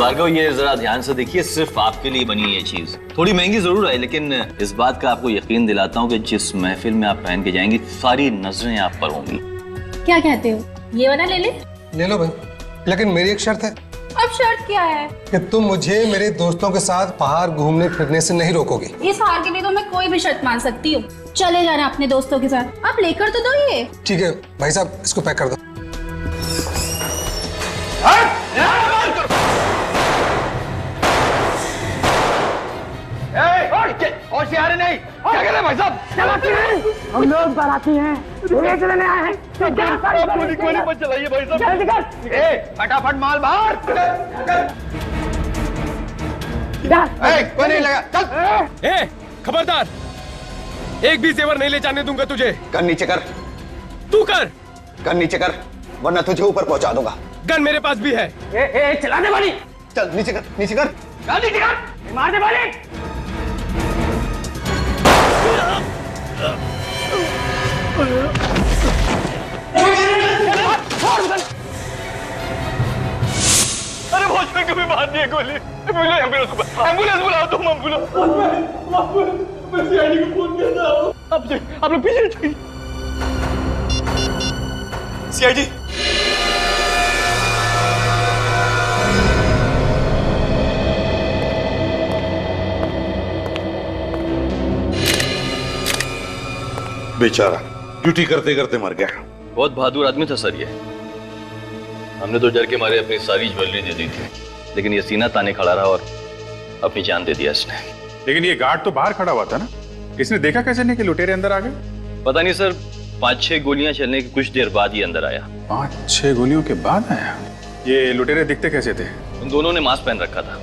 भार्गव, ये जरा ध्यान से देखिए, सिर्फ आपके लिए बनी है ये चीज। थोड़ी महंगी जरूर है, लेकिन इस बात का आपको यकीन दिलाता हूँ कि जिस महफिल में आप पहन के जाएंगी, सारी नजरें आप पर होंगी। क्या कहते हो, ये वाला ले ले? ले लो भाई, लेकिन मेरी एक शर्त है। अब शर्त क्या है? कि तुम मुझे मेरे दोस्तों के साथ बाहर घूमने फिरने से नहीं रोकोगे। इस हार के लिए तो मैं कोई भी शर्त मान सकती हूँ। चले जाना अपने दोस्तों के साथ, आप लेकर तो दो ये। ठीक है भाई साहब, इसको पैक कर दो। होशियारी नहीं, क्या कर रहे भाई साहब? चलाते हैं, हम लोग बाराती हैं, धीरे से लेने आए हैं। गोली मत चलाइए भाई साहब, जल्दी कर। फटाफट माल बाहर। कोई नहीं लगा, चल। खबरदार, एक भी जेवर नहीं ले जाने दूंगा तुझे। गन नीचे कर। तू कर। गन नीचे कर, वरना तुझे ऊपर पहुंचा दूंगा। गन मेरे पास भी है। चलाने वाली, चल नीचे कर, नीचे कर, नीचे कर, मारने वाली। अरे भोज में कभी मार दिया गोली। एम्बुलेंस बुलाओ तुम, एम्बुलेंस। मैं सीआईडी को फोन करता हूँ। आप लोग पीछे जाइए। सीआईडी। बेचारा ड्यूटी करते करते मर गया। बहुत बहादुर आदमी था सर ये। हमने तो डर के मारे अपनी सारी ज्वेलरी दे दी थी, लेकिन ये सीना ताने खड़ा रहा और अपनी जान दे दिया इसने। लेकिन ये गार्ड तो बाहर खड़ा हुआ था ना, इसने देखा कैसे नहीं कि लुटेरे अंदर आ गए? पता नहीं सर, 5-6 गोलियां चलने की कुछ देर बाद ही अंदर आया। 5-6 गोलियों के बाद आया? ये लुटेरे दिखते कैसे थे? उन दोनों ने मास्क पहन रखा था।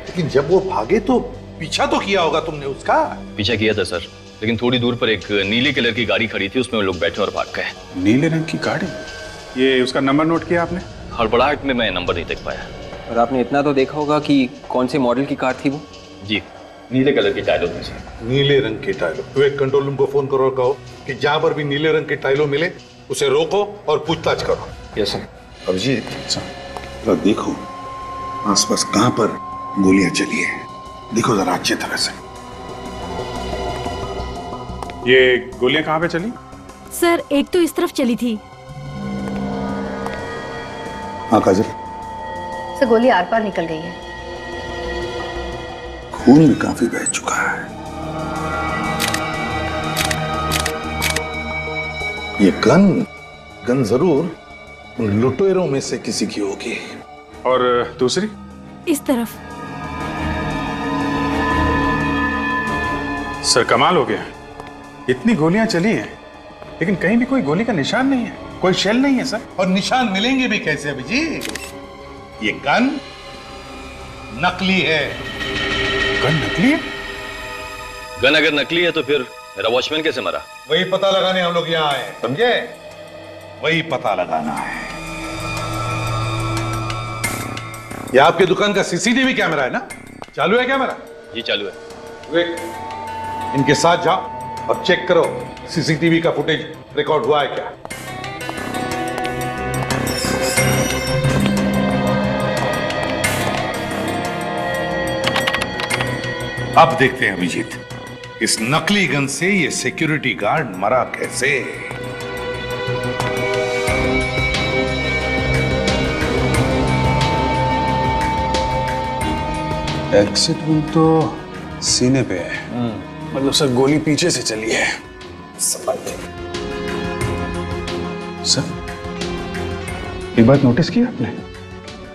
लेकिन जब वो भागे तो पीछा तो किया होगा तुमने उसका? पीछा किया था सर, लेकिन थोड़ी दूर पर एक नीले कलर की गाड़ी खड़ी थी, उसमें वो लोग बैठे और भाग गए। नीले रंग की गाड़ी? ये उसका नंबर नोट किया आपने? हड़बड़ाहट में मैं नंबर नहीं देख पाया। और आपने इतना तो देखा होगा कि कौन से मॉडल की कार थी वो? जी, नीले कलर की टाइलो थी सर। नीले रंग की टाइलो। तो एक कंट्रोल रूम को फोन करो और कहो कि जहां पर भी नीले रंग की टाइलो मिले उसे रोको और पूछताछ करो। Yes sir. अभिजीत, जरा देखो आसपास कहां पर गोलियां चली है, देखो जरा अच्छी तरह से। ये गोलियां कहां पे चली? सर एक तो इस तरफ चली थी। हाँ काजल। सर गोली आर पार निकल गई है। खून भी काफी बह चुका है। ये गन जरूर उन लुटेरों में से किसी की होगी। और दूसरी? इस तरफ। सर कमाल हो गया, इतनी गोलियां चली हैं लेकिन कहीं भी कोई गोली का निशान नहीं है, कोई शेल नहीं है सर। और निशान मिलेंगे भी कैसे अभिजीत? ये गन नकली है। गन नकली है? गन अगर नकली है तो फिर मेरा वॉचमैन कैसे मरा? वही पता लगाने हम लोग यहाँ आए, समझे? वही पता लगाना है। ये आपके दुकान का सीसीटीवी कैमरा है ना? चालू है कैमरा? जी चालू है। इनके साथ जाओ और चेक करो सीसीटीवी का फुटेज रिकॉर्ड हुआ है क्या। अब देखते हैं अभिजीत, इस नकली गन से ये सिक्योरिटी गार्ड मरा कैसे। एग्जिट वुंड तो सीने पे है, मतलब सर गोली पीछे से चली है। सर एक बात नोटिस की आपने,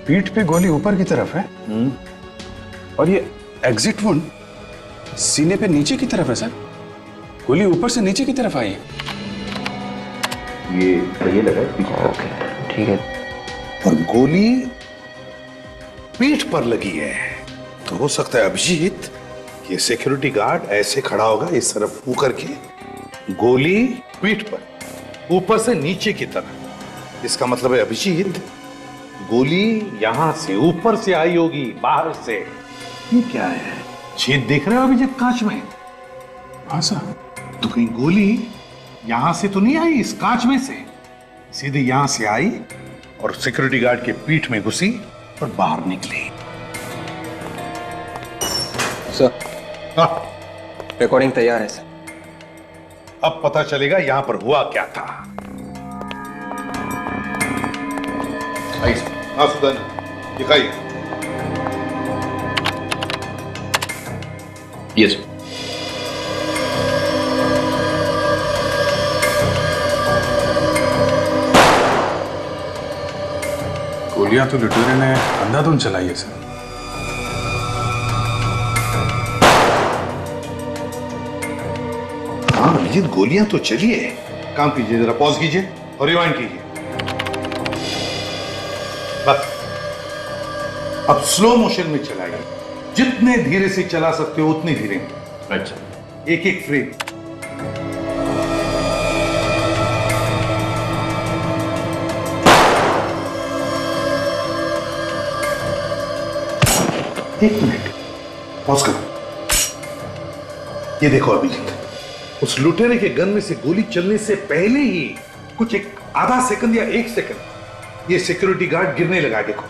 पीठ पे गोली ऊपर की तरफ है और ये एग्जिट वुंड सीने पे नीचे की तरफ है। सर गोली ऊपर से नीचे की तरफ आई है। ये लगा है। ओके ठीक है। और गोली पीठ पर लगी है, तो हो सकता है अभिजीत ये सिक्योरिटी गार्ड ऐसे खड़ा होगा इस तरफ मुंह करके, गोली पीठ पर ऊपर से नीचे की तरफ। इसका मतलब है अभिजीत गोली यहां से ऊपर से आई होगी, बाहर से। ये क्या है, छेद देख रहे हो अभिजीत कांच में? हाँ सर। तो कहीं गोली यहां से तो नहीं आई इस कांच में से, सीधे यहां से आई और सिक्योरिटी गार्ड के पीठ में घुसी और बाहर निकली। रिकॉर्डिंग तैयार है सर। अब पता चलेगा यहां पर हुआ क्या था। हाँ सुदन, दिखाइए। यस। गोलियां तो लुटेरे ने अंधाधुंध चलाई है सर। हाँ अभिजीत, गोलियां तो चली है। काम कीजिए, जरा पॉज कीजिए और रिवाइंड कीजिए। बस अब स्लो मोशन में चलाइए। जितने धीरे से चला सकते हो उतने धीरे। अच्छा। एक एक फ्रेम। एक मिनट, पॉज करो। ये देखो अभिजीत, उस लुटेरे के गन में से गोली चलने से पहले ही कुछ एक आधा सेकंड या 1 सेकंड ये सिक्योरिटी गार्ड गिरने लगा। देखो।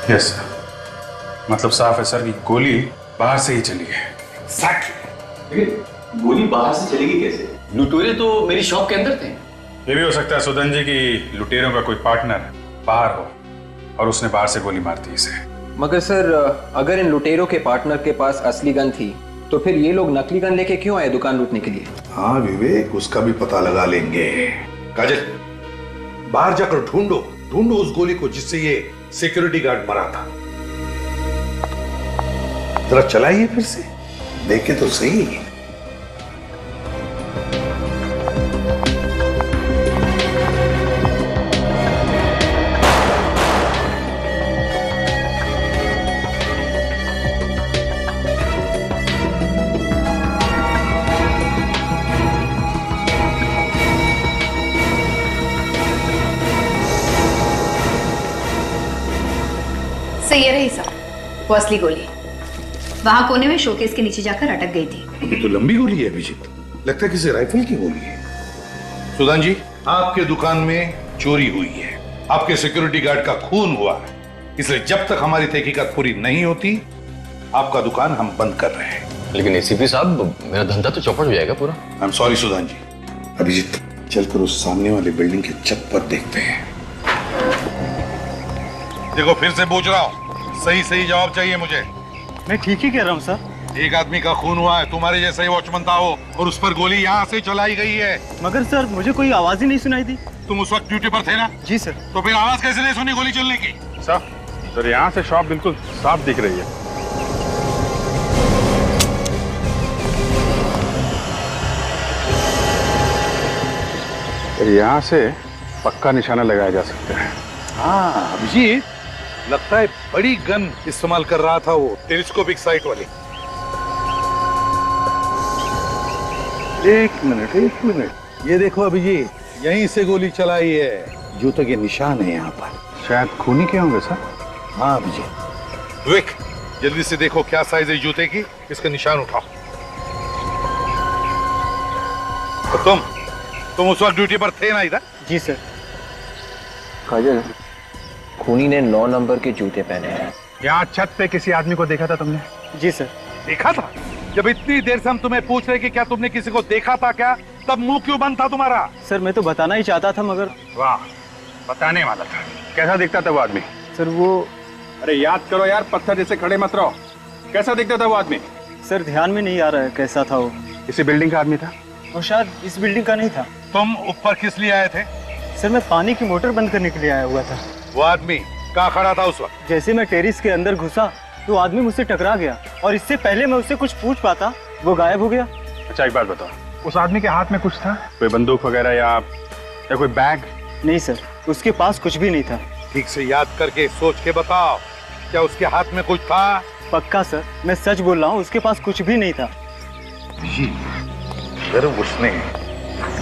यस सर, मतलब साफ है सर कि गोली बाहर से ही चली है। एग्जैक्टली। लेकिन गोली बाहर से चलेगी कैसे? लुटेरे तो मेरी शॉप के अंदर थे। ये भी हो सकता है सुदन जी कि लुटेरों का कोई पार्टनर बाहर हो और उसने बाहर से गोली मार दी इसे। मगर सर, अगर इन लुटेरों के पार्टनर के पास असली गन थी तो फिर ये लोग नकली गन लेके क्यों आए दुकान लूटने के लिए? हाँ विवेक, उसका भी पता लगा लेंगे। काजल, बाहर जाकर ढूंढो उस गोली को जिससे ये सिक्योरिटी गार्ड मरा था। जरा चलाइए फिर से, देखे तो सही। सही है रही साहब, वो असली गोली वहां कोने में शोकेस के नीचे जाकर अटक गई थी। ये तो लंबी गोली है अभिजीत, लगता है किसी राइफल की गोली है। सुदान जी, आपके दुकान में चोरी हुई है, आपके सिक्योरिटी गार्ड का खून हुआ है, इसलिए जब तक हमारी तहकीकात पूरी नहीं होती आपका दुकान हम बंद कर रहे हैं। लेकिन एसीपी साहब, मेरा धंधा तो चौपट हो जाएगा पूरा। आई एम सॉरी सुदान जी। अभिजीत, चलकर उस सामने वाली बिल्डिंग की छत पर देखते हैं। देखो, फिर से पूछ रहा हूँ, सही जवाब चाहिए मुझे। मैं ठीक ही कह रहा हूँ सर। एक आदमी का खून हुआ है, तुम्हारे जैसा ही वॉचमैन था वो, और उस पर गोली यहाँ से चलाई गई है। मगर सर, मुझे कोई आवाज ही नहीं सुनाई दी। तुम उस वक्त ड्यूटी पर थे ना? जी सर। तो फिर आवाज कैसे नहीं सुनी गोली चलने की? सर यहाँ से शॉप बिल्कुल साफ दिख रही है। यहाँ से पक्का निशाना लगाया जा सकता है। हाँ अभिजीत, लगता है बड़ी गन इस्तेमाल कर रहा था वो, टेलीस्कोपिक साइट वाली। एक मिनट, ये देखो अभिजीत, यहीं से गोली चलाई है। जूतों के निशान है यहाँ पर। शायद खूनी के होंगे सर। हाँ अभिजीत। विवेक, जल्दी से देखो क्या साइज है जूते की, इसका निशान उठाओ। तो तुम उस वक्त ड्यूटी पर थे ना इधर? जी सर। काजल, खूनी ने 9 नंबर के जूते पहने हैं। यहाँ छत पे किसी आदमी को देखा था तुमने? जी सर। देखा था? जब इतनी देर से हम तुम्हें पूछ रहे कि क्या तुमने किसी को देखा था क्या, तब मुंह क्यों बंद था तुम्हारा? सर, मैं तो बताना ही चाहता था मगर। वाह, बताने वाला था। कैसा दिखता था वो आदमी? सर वो, अरे याद करो यार, पत्थर जैसे खड़े मत रहो। कैसा दिखता था वो आदमी? सर ध्यान में नहीं आ रहा है कैसा था वो। इसी बिल्डिंग का आदमी था? और शायद इस बिल्डिंग का नहीं था। तुम ऊपर किस लिए आए थे? सर, मैं पानी की मोटर बंद करने के लिए आया हुआ था। वो आदमी कहाँ खड़ा था उस वक्त? जैसे मैं टेरिस के अंदर घुसा तो आदमी मुझसे टकरा गया, और इससे पहले मैं उससे कुछ पूछ पाता वो गायब हो गया। अच्छा एक बात बताओ, उस आदमी के हाथ में कुछ था? कोई बंदूक वगैरह या कोई बैग? नहीं सर, उसके पास कुछ भी नहीं था। ठीक से याद करके सोच के बताओ, क्या उसके हाथ में कुछ था? पक्का सर, मैं सच बोल रहा हूँ, उसके पास कुछ भी नहीं था। अगर उसने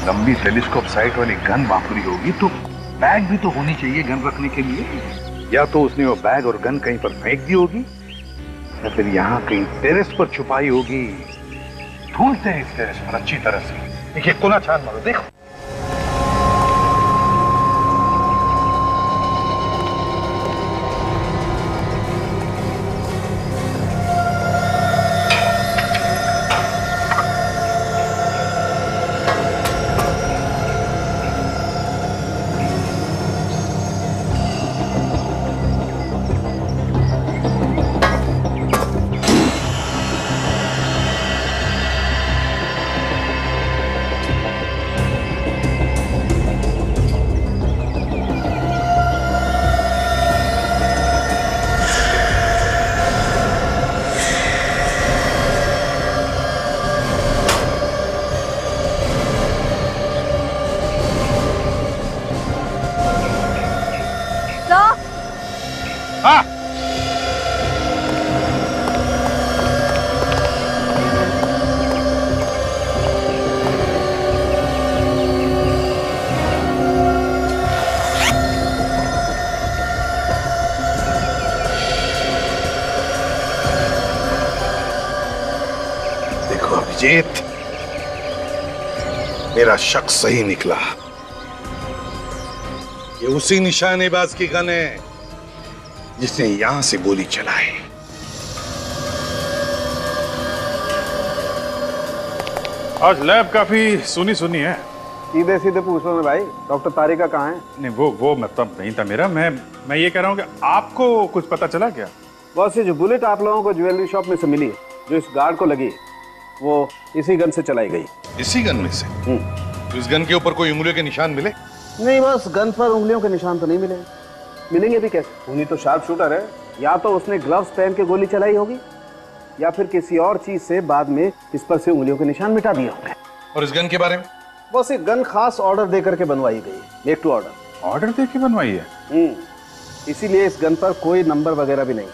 लंबी टेलीस्कोप साइट वाली गन वापरी होगी तो बैग भी तो होनी चाहिए गन रखने के लिए। या तो उसने वो बैग और गन कहीं पर फेंक दी होगी, या फिर यहाँ कहीं टेरेस पर छुपाई होगी। ढूंढते हैं इस टेरेस पर अच्छी तरह से। देखिए, कोना छान मारो, देखो। अभिजीत, मेरा शक सही निकला। ये उसी निशानेबाज की गन है जिसने यहां से गोली चलाई। आज लैब काफी सुनी सुनी है। सीधे सीधे पूछ लो ना भाई, डॉक्टर तारिका कहाँ है? नहीं, वो मतलब नहीं था मेरा। मैं ये कह रहा हूँ कि आपको कुछ पता चला क्या? बस ये जो बुलेट आप लोगों को ज्वेलरी शॉप में से मिली, जो इस गार्ड को लगी, वो इसी गन से चलाई गई। इसी गन में से? तो इस गन के ऊपर कोई उंगलियों के निशान मिले? नहीं, बस गन पर उंगलियों के निशान तो नहीं मिले। मिलेंगे भी कैसे? उन्हीं तो शार्प शूटर है। या तो उसने ग्लव्स पहन के गोली चलाई होगी, या फिर किसी और चीज से बाद में इस पर से उंगलियों के निशान मिटा दिए होंगे। और इस गन के बारे में? बस एक गन खास ऑर्डर दे करके बनवाई गई, मेक टू ऑर्डर। ऑर्डर दे के बनवाई है? इसीलिए इस गन पर कोई नंबर वगैरह भी नहीं।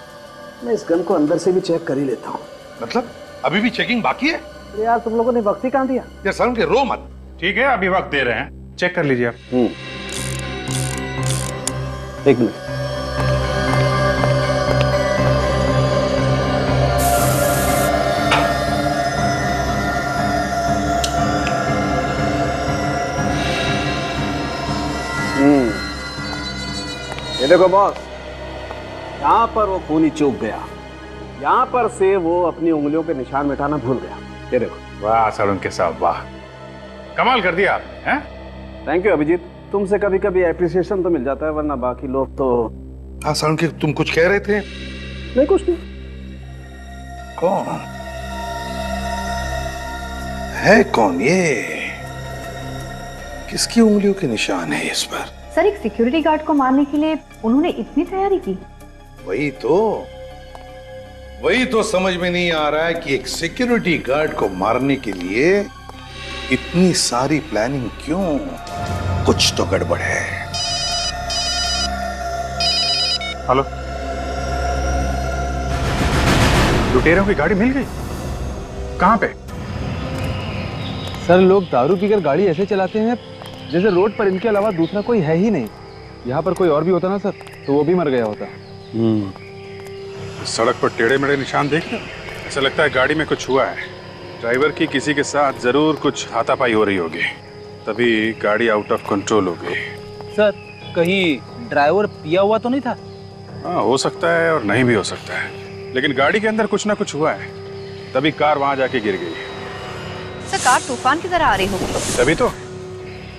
मैं इस गन को अंदर से भी चेक कर ही लेता हूँ। मतलब अभी भी चेकिंग बाकी है? यार तुम लोगों ने वक्त ही कहाँ दिया? यार सर के रो मत। ठीक है, अभी वक्त दे रहे हैं, चेक कर लीजिए आप। एक मिनट। ये देखो बॉस, यहाँ पर वो खूनी चूक गया, यहाँ पर से वो अपनी उंगलियों के निशान मिटाना भूल गया। ये देखो। वाह सर के साहब, वाह, कमाल कर दिया आपने। हैं? थैंक यू अभिजीत, तुमसे कभी कभी एप्रिसिएशन तो मिल जाता है, वरना बाकी लोग तो। हाँ सर के, तुम कुछ कह रहे थे? नहीं, कुछ नहीं। कौन है? कौन ये? किसकी उंगलियों के निशान है इस पर? सर, एक सिक्योरिटी गार्ड को मारने के लिए उन्होंने इतनी तैयारी की? वही तो समझ में नहीं आ रहा है कि एक सिक्योरिटी गार्ड को मारने के लिए इतनी सारी प्लानिंग क्यों? कुछ तो गड़बड़ है। हेलो, लुटेरों की गाड़ी मिल गई? कहां पे? सर, लोग दारू पीकर गाड़ी ऐसे चलाते हैं जैसे रोड पर इनके अलावा दूसरा कोई है ही नहीं। यहाँ पर कोई और भी होता ना सर, तो वो भी मर गया होता। सड़क पर टेढ़े मेढ़े निशान देख रहे, ऐसा लगता है गाड़ी में कुछ हुआ है। ड्राइवर की किसी के साथ जरूर कुछ हाथापाई हो रही होगी, तभी गाड़ी आउट ऑफ कंट्रोल हो गई। सर, कहीं ड्राइवर पिया हुआ तो नहीं था? हाँ, हो सकता है और नहीं भी हो सकता है, लेकिन गाड़ी के अंदर कुछ ना कुछ हुआ है, तभी कार वहां जाके गिर गई। सर, कार तूफान की तरह आ रही होगी। तभी तो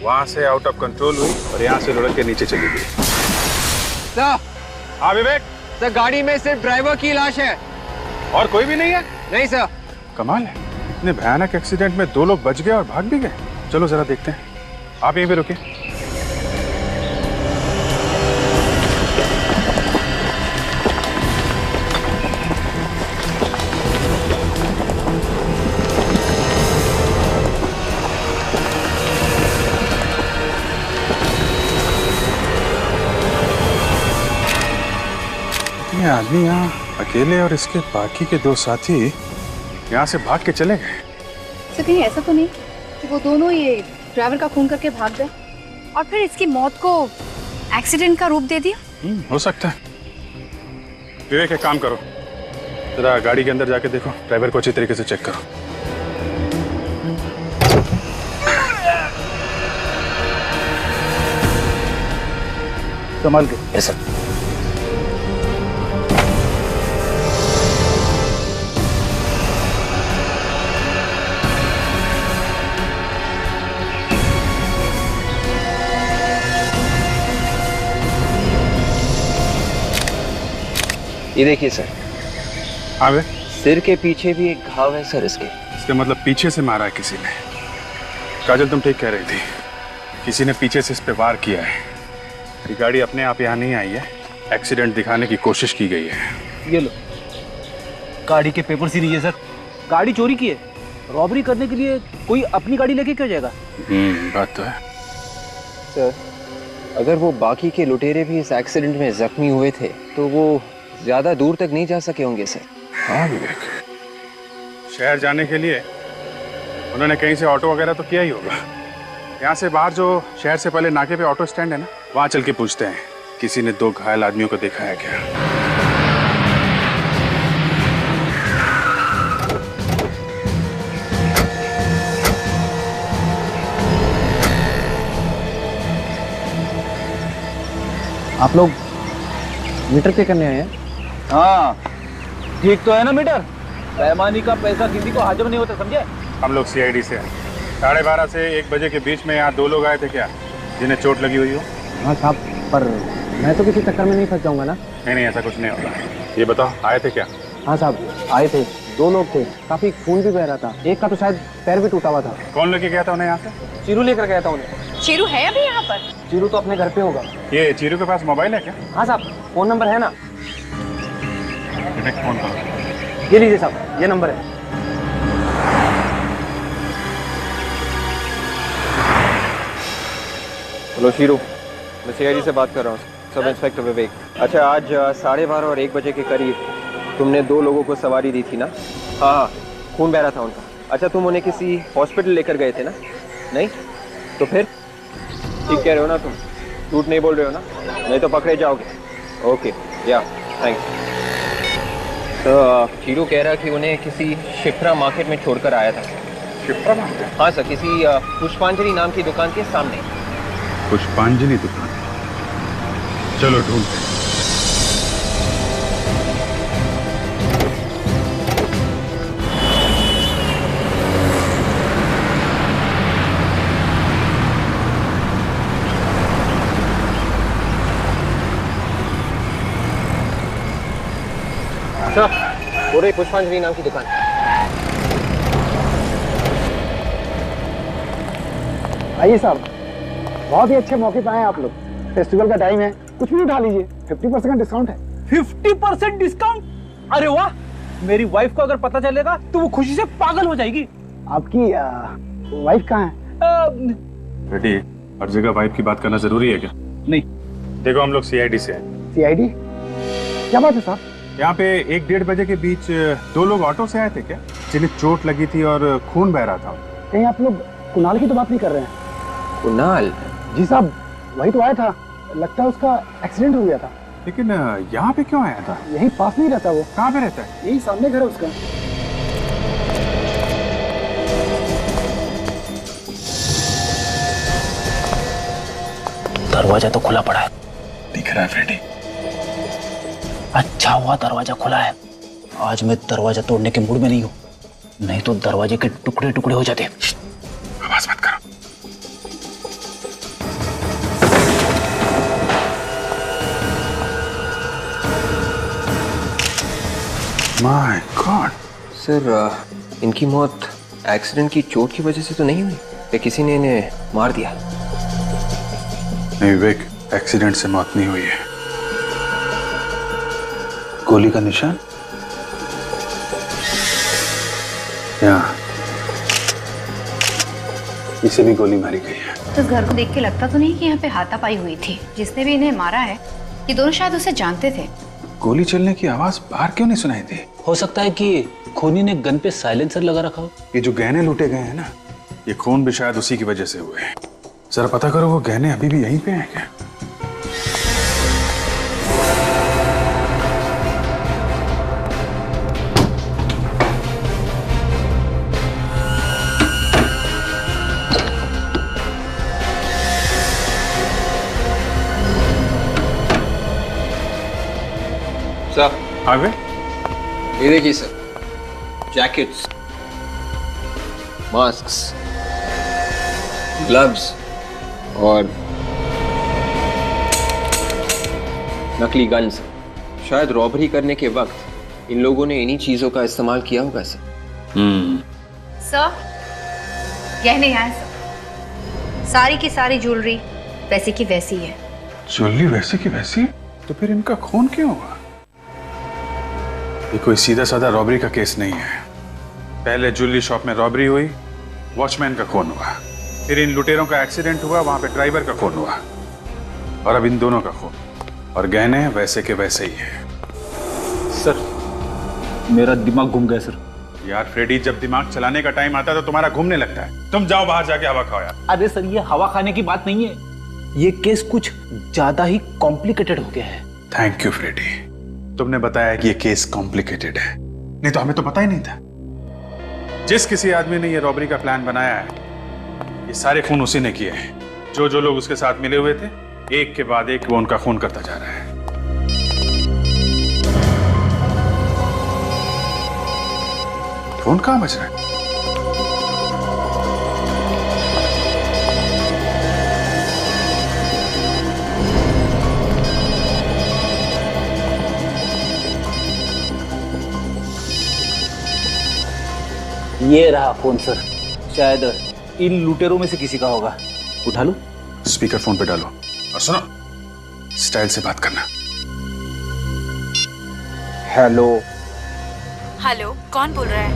वहां से आउट ऑफ कंट्रोल हुई और यहाँ से लुढ़क के नीचे चली गई। सर, हाँ विवेक? सर, गाड़ी में सिर्फ ड्राइवर की लाश है और कोई भी नहीं है? नहीं सर। कमाल है, इतने भयानक एक्सीडेंट में 2 लोग बच गए और भाग भी गए। चलो जरा देखते हैं, आप यहीं पे रुकिए। ये आदमी यहाँ अकेले और इसके बाकी के 2 साथी यहाँ से भाग के चले गए। सर, कहीं ऐसा तो नहीं कि वो दोनों ये ड्राइवर का खून करके भाग गए और फिर इसकी मौत को एक्सीडेंट का रूप दे दिया? हो सकता है। विवेक, एक काम करो, जरा गाड़ी के अंदर जाके देखो, ड्राइवर को अच्छी तरीके से चेक करो। संभाल के। Yes sir. ये देखिए सर। हाँ वे? सिर के पीछे भी एक घाव है सर इसके। इसका मतलब पीछे से मारा है किसी ने। काजल, तुम ठीक कह रही थी, किसी ने पीछे से इस पे वार किया है। ये गाड़ी अपने आप यहाँ नहीं आई है, एक्सीडेंट दिखाने की कोशिश की गई है। ये लो, गाड़ी के पेपर ही नहीं है सर। गाड़ी चोरी की है, रॉबरी करने के लिए कोई अपनी गाड़ी लेके क्यों जाएगा? बात तो है। सर, अगर वो बाकी के लुटेरे भी इस एक्सीडेंट में जख्मी हुए थे तो वो ज्यादा दूर तक नहीं जा सके होंगे सर। हाँ विवेक, शहर जाने के लिए उन्होंने कहीं से ऑटो वगैरह तो किया ही होगा। यहाँ से बाहर जो शहर से पहले नाके पे ऑटो स्टैंड है ना, वहाँ चल के पूछते हैं किसी ने 2 घायल आदमियों को देखा है क्या। आप लोग मीटर पे करने आए हैं? हाँ, ठीक तो है ना मीटर? बेईमानी का पैसा किसी को हाजिर नहीं होता, समझे? हम लोग सीआईडी से हैं। 12:30 से 1 बजे के बीच में यहाँ 2 लोग आए थे क्या, जिन्हें चोट लगी हुई हो? हाँ साहब, पर मैं तो किसी चक्कर में नहीं फंस जाऊंगा ना। नहीं, ऐसा कुछ नहीं होगा। ये बताओ, आए थे क्या? हाँ साहब, आए थे, 2 लोग थे, काफी खून भी बह रहा था, एक का तो शायद पैर भी टूटा हुआ था। कौन लेके गया था उन्हें यहाँ से? चीरू लेकर गया था उन्हें। चीरू है अभी यहाँ पर? चीरू तो अपने घर पे होगा। ये चीरू के पास मोबाइल है क्या? हाँ साहब, फोन नंबर है ना? फोन करो। ये लीजिए साहब, ये नंबर है। हेलो शीरू, मैं सीआईडी से बात कर रहा हूँ, सब इंस्पेक्टर विवेक। अच्छा, आज 12:30 और 1 बजे के करीब तुमने 2 लोगों को सवारी दी थी ना? हाँ, खून बह रहा था उनका। अच्छा, तुम उन्हें किसी हॉस्पिटल लेकर गए थे ना? नहीं? तो फिर ठीक कह रहे हो ना तुम? झूठ नहीं बोल रहे हो ना? नहीं तो पकड़े जाओगे। ओके, या थैंक्स। तो शीरू कह रहा कि उन्हें किसी शिप्रा मार्केट में छोड़कर आया था। शिप्रा मार्केट? हाँ सर, किसी पुष्पांजलि नाम की दुकान के सामने। पुष्पांजलि दुकान? चलो ढूंढते हैं। सर, वो रही पुष्पांजलि नाम की दुकान। आइए साहब, बहुत ही अच्छे मौके पे आए आप लोग। फेस्टिवल का टाइम है, कुछ भी उठा लीजिए, 50% का डिस्काउंट है। 50% डिस्काउंट? अरे वाह, मेरी वाइफ को अगर पता चलेगा तो वो खुशी से पागल हो जाएगी। आपकी वाइफ कहाँ है? बेटी, हर जगह वाइफ की बात करना जरूरी है क्या? नहीं। देखो, हम लोग सीआईडी से हैं। सीआईडी? क्या बात है साहब? यहाँ पे 1-1:30 बजे के बीच 2 लोग ऑटो से आए थे क्या, जिन्हें चोट लगी थी और खून बह रहा था? कहीं आप लोग कुणाल की तो बात नहीं कर रहे हैं? कुणाल? जी साहब, वही तो आया था, लगता है उसका एक्सीडेंट हो गया था। लेकिन यहाँ पे क्यों आया था? यही पास नहीं रहता वो। कहाँ पे रहता है? यही सामने घर है उसका। दरवाजा तो खुला पड़ा है। दिख रहा है फ्रेडी? अच्छा हुआ दरवाजा खुला है। आज मैं दरवाजा तोड़ने के मूड में नहीं हूँ, नहीं तो दरवाजे के टुकड़े टुकड़े हो जाते। आवाज मत करो। My God. सर, इनकी मौत एक्सीडेंट की चोट की वजह से तो नहीं हुई या किसी ने इन्हें मार दिया? नहीं विवेक, एक्सीडेंट से मौत नहीं हुई है। गोली का निशान यहाँ, इसे भी गोली मारी गई है। तो इस घर को देख के लगता तो नहीं कि यहाँ पे हाथापाई हुई थी। जिसने भी इन्हें मारा है, ये दोनों शायद उसे जानते थे। गोली चलने की आवाज बाहर क्यों नहीं सुनाई दी? हो सकता है कि खूनी ने गन पे साइलेंसर लगा रखा हो। ये जो गहने लूटे गए हैं ना, ये खून भी शायद उसी की वजह से हुए हैं। जरा पता करो, वो गहने अभी भी यहीं पे हैं क्या? सर, आगे ये देखिए सर, जैकेट्स, मास्क्स, ग्लव्स और नकली गन्स। शायद रॉबरी करने के वक्त इन लोगों ने इन्हीं चीजों का इस्तेमाल किया होगा सर। सर, गहने यहाँ है सर। सारी की सारी ज्वेलरी वैसी की वैसी है। ज्वेलरी वैसी की वैसी? तो फिर इनका खून क्यों हुआ? ये कोई सीधा साधा रॉबरी का केस नहीं है। पहले ज्वेलरी शॉप में रॉबरी हुई, वॉचमैन का खून हुआ, फिर इन लुटेरों का एक्सीडेंट हुआ, वहां पे ड्राइवर का खून हुआ, और अब इन दोनों का खून। और गहने वैसे के वैसे ही हैं। सर, मेरा दिमाग घूम गया सर। यार फ्रेडी, जब दिमाग चलाने का टाइम आता है तो तुम्हारा घूमने लगता है। तुम जाओ बाहर जाके हवा खाओ यार। अरे सर, ये हवा खाने की बात नहीं है, ये केस कुछ ज्यादा ही कॉम्प्लिकेटेड हो गया है। थैंक यू फ्रेडी, तुमने बताया कि ये केस कॉम्प्लिकेटेड है, नहीं तो हमें तो पता ही नहीं था। जिस किसी आदमी ने ये रॉबरी का प्लान बनाया है, ये सारे खून उसी ने किए हैं। जो जो लोग उसके साथ मिले हुए थे, एक के बाद एक वो उनका खून करता जा रहा है। फोन कहाँ बज रहा है? ये रहा फोन सर, शायद इन लुटेरों में से किसी का होगा। उठा लो। स्पीकर फोन पे डालो और सुनो, स्टाइल से बात करना। हेलो। हेलो, कौन बोल रहा है?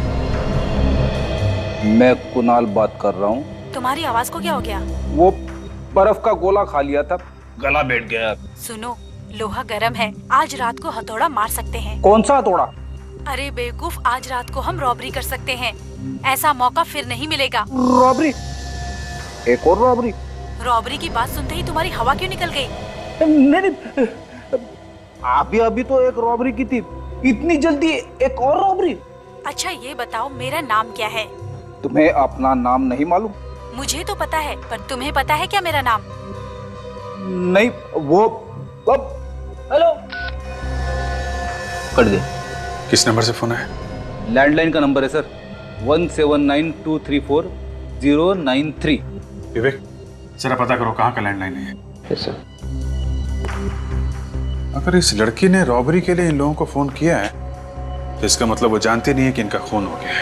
मैं कुणाल बात कर रहा हूँ। तुम्हारी आवाज को क्या हो गया? वो बर्फ का गोला खा लिया था, गला बैठ गया। सुनो, लोहा गर्म है, आज रात को हथौड़ा मार सकते हैं। कौन सा हथौड़ा? अरे बेवकूफ, आज रात को हम रॉबरी कर सकते हैं। ऐसा मौका फिर नहीं मिलेगा। रॉबरी? एक और रॉबरी? रॉबरी की बात सुनते ही तुम्हारी हवा क्यों निकल गई? नहीं, अभी तो एक रॉबरी की थी, इतनी जल्दी एक और रॉबरी? अच्छा ये बताओ, मेरा नाम क्या है? तुम्हें अपना नाम नहीं मालूम? मुझे तो पता है, पर तुम्हें पता है क्या मेरा नाम? नहीं, वो हेलो। कर दे। किस नंबर से फोन आया? लैंडलाइन का नंबर है सर, 1792340093। विवेक, जरा पता करो कहाँ का लैंडलाइन है। Yes sir. अगर इस लड़की ने रॉबरी के लिए इन लोगों को फोन किया है तो इसका मतलब वो जानती नहीं है कि इनका खून हो गया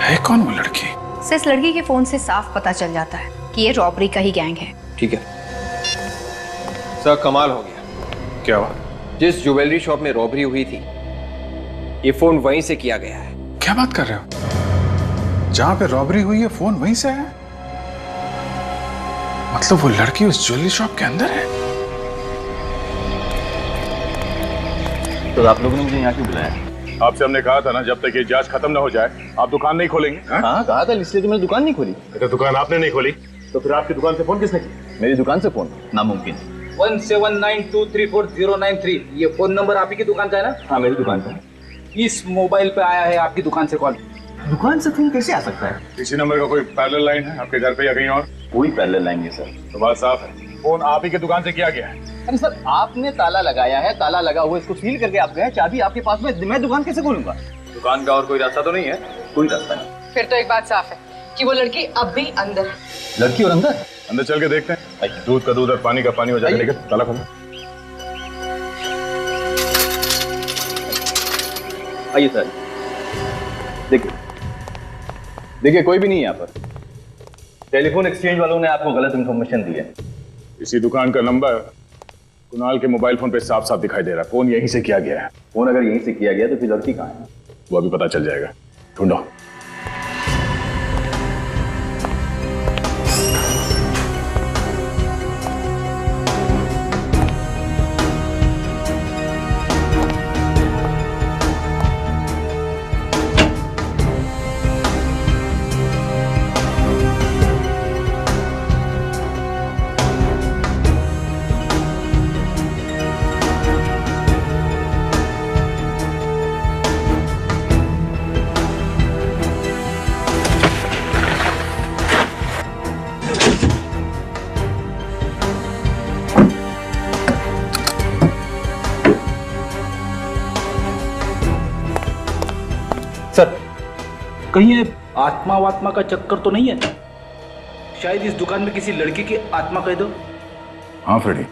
है कौन वो लड़की? सर, इस लड़की के फोन से साफ पता चल जाता है कि ये रॉबरी का ही गैंग है। ठीक है सर, कमाल हो गया। क्या हुआ? जिस ज्वेलरी शॉप में रॉबरी हुई थी, ये फोन वहीं से किया गया है। क्या बात कर रहे हो? जहां पे रॉबरी हुई है फोन वहीं से आया? मतलब वो लड़की उस ज्वेलरी शॉप के अंदर है? तो आप लोगों ने मुझे यहाँ क्यों बुलाया? आपसे हमने कहा था ना, जब तक ये जांच खत्म ना हो जाए आप दुकान नहीं खोलेंगे। हाँ कहा था, इसलिए तो मैंने दुकान नहीं खोली। तो दुकान आपने नहीं खोली तो फिर आपकी दुकान से फोन किसने किया? मेरी दुकान से फोन नामुमकिन। 1792340093, ये फोन नंबर आप ही की दुकान का है ना? हाँ मेरी दुकान का। इस मोबाइल पे आया है आपकी दुकान से कॉल। दुकान से फोन कैसे आ सकता है? इसी नंबर का कोई पैरेलल लाइन है आपके घर पे या कहीं और? कोई पैरेलल लाइन नहीं सर। तो बात साफ है, फोन आप ही की दुकान से किया गया है। अरे सर, आपने ताला लगाया है, ताला लगा हुआ इसको सील करके आप गए, चाबी आपके पास में, मैं दुकान कैसे खोलूंगा? दुकान का और कोई रास्ता तो नहीं है? कोई रास्ता नहीं। फिर तो एक बात साफ है कि वो लड़की अब भी अंदर है। लड़की और अंदर? अंदर चल के देखते हैं। दूध का दूध और पानी का पानी हो जाएगा। लेकिन ताला खोलो। आइए सर, देखिए देखिए, कोई भी नहीं है यहाँ पर। टेलीफोन एक्सचेंज वालों ने आपको गलत इंफॉर्मेशन दी है। इसी दुकान का नंबर कुणाल के मोबाइल फोन पे साफ साफ दिखाई दे रहा है। फोन यहीं से किया गया है। फोन अगर यहीं से किया गया तो फिर लड़की कहाँ है? वो अभी पता चल जाएगा, ढूंढो। कहीं ये आत्मा वात्मा का चक्कर तो नहीं है? शायद इस दुकान में किसी लड़की की आत्मा कह दो। हाँ फ्रेडी,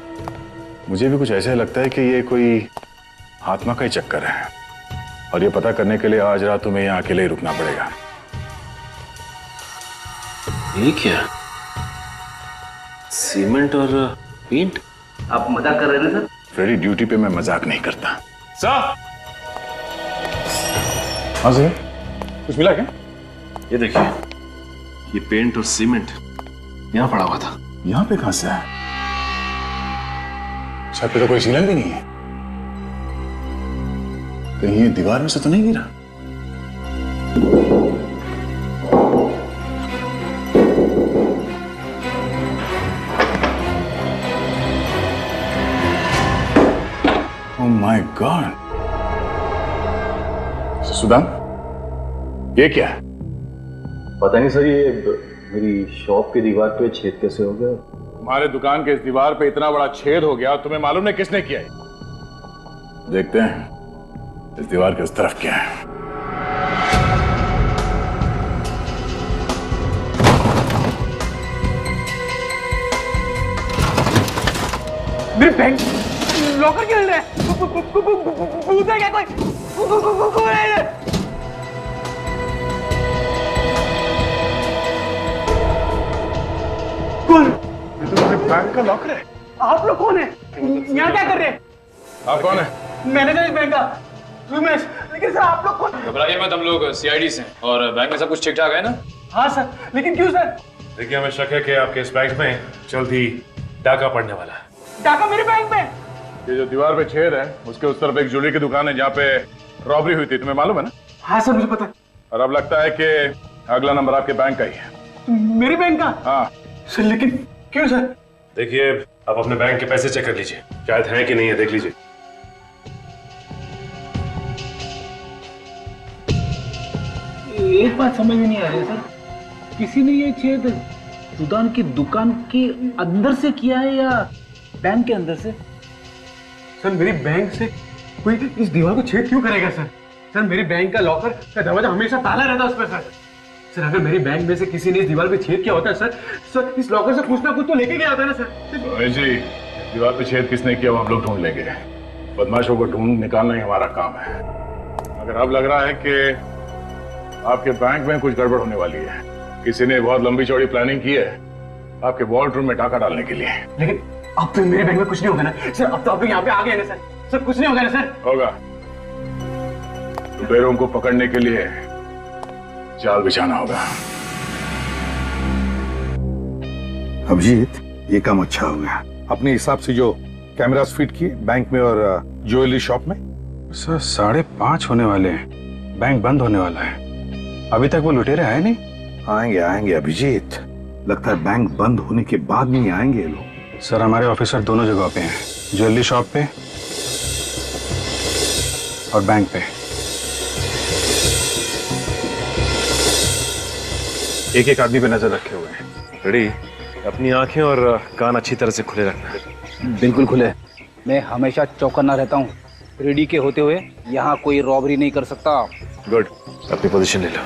मुझे भी कुछ ऐसा लगता है कि ये कोई आत्मा का ही चक्कर है और ये पता करने के लिए आज रात तुम्हें यहाँ अकेले ही रुकना पड़ेगा। ये क्या? सीमेंट और पेंट? आप मजाक कर रहे हैं सर? फ्रेडी, ड्यूटी पे मैं मजाक नहीं करता। साहब, हाँ सर, कुछ मिला क्या? ये देखिए, ये पेंट और सीमेंट यहाँ पड़ा हुआ था। यहाँ पे कहां से आया? छत पे तो कोई सीलन भी नहीं है। कहीं ये दीवार में से तो नहीं गिरा? Oh my God. सुदान, ये क्या है? पता नहीं सर, ये मेरी शॉप की दीवार पे छेद कैसे हो गया? तुम्हारे दुकान के इस दीवार पे इतना बड़ा छेद हो गया, तुम्हें मालूम नहीं किसने किया है? देखते हैं इस दीवार के उस तरफ क्या है। मेरे बैंक लॉकर क्यों हिल रहा है? भूत है क्या कोई? कौन? ये तो मेरे बैंक का लॉकर है। आप लोग कौन है? यहाँ क्या कर रहे हैं? आप कौन है? मैनेजर इस बैंक का रमेश। लेकिन सर आप लोग कौन? घबराइए मत, हम लोग सीआईडी से हैं और बैंक में सब कुछ ठीक ठाक है ना? हाँ सर, लेकिन क्यों सर? देखिए हमें शक है कि आपके इस बैंक में जल्द ही डाका पड़ने वाला है। डाका मेरे बैंक में? ये जो दीवार पे छेद है उसके उस तरफ एक ज्वेलरी की दुकान है जहाँ पे रॉबरी हुई थी, तुम्हें मालूम है ना? हाँ सर मुझे पता है। और अब लगता है कि अगला नंबर आपके बैंक का ही है। मेरे बैंक का? हाँ सर लेकिन क्यों सर? देखिए आप अपने बैंक के पैसे चेक कर लीजिए, शायद है कि नहीं है, देख लीजिए। एक बात समझ में नहीं आ रही सर, किसी ने ये छेद सुदान की दुकान के अंदर से किया है या बैंक के अंदर से? सर मेरी बैंक से कोई इस दीवार को छेद क्यों करेगा सर? सर मेरी बैंक का लॉकर का दरवाजा हमेशा ताला रहता है उसमें सर। सर अगर मेरी बैंक में से किसी ने इस दीवार पे छेद किया होता है सर इस लॉकर से कुछ ना कुछ तो लेके गया होता है ना सर। जी दीवार पे छेद किसने किया वो हम लोग ढूंढ लेंगे, बदमाशों को ढूंढ निकालना ही हमारा काम है। अगर अब लग रहा है कि आपके बैंक में कुछ गड़बड़ होने वाली है, किसी ने बहुत लंबी चौड़ी प्लानिंग की है आपके वॉल्ट रूम में डाका डालने के लिए। लेकिन अब तो मेरे बैंक में कुछ नहीं होगा ना सर? अब तो आप यहाँ पे आ गए ना सर? सर कुछ नहीं होगा ना सर? होगा। लुटेरों को पकड़ने के लिए जाल बिछाना होगा। अभिजीत ये काम अच्छा हो गया। अपने हिसाब से जो कैमरास फिट किए बैंक में और ज्वेलरी शॉप में। सर 5:30 होने वाले हैं, बैंक बंद होने वाला है, अभी तक वो लुटेरे आए नहीं। आएंगे आएंगे अभिजीत, लगता है बैंक बंद होने के बाद नहीं आएंगे ये लोग। सर हमारे ऑफिसर दोनों जगह पे हैं, ज्वेलरी शॉप पे और बैंक पे। एक एक आदमी पे नजर रखे हुए हैं। रेडी, अपनी आंखें और कान अच्छी तरह से खुले रखना। बिल्कुल खुले। मैं हमेशा चौकन्ना रहता हूँ। रेडी के होते हुए यहाँ कोई रॉबरी नहीं कर सकता। गुड, अपनी पोजीशन ले लो।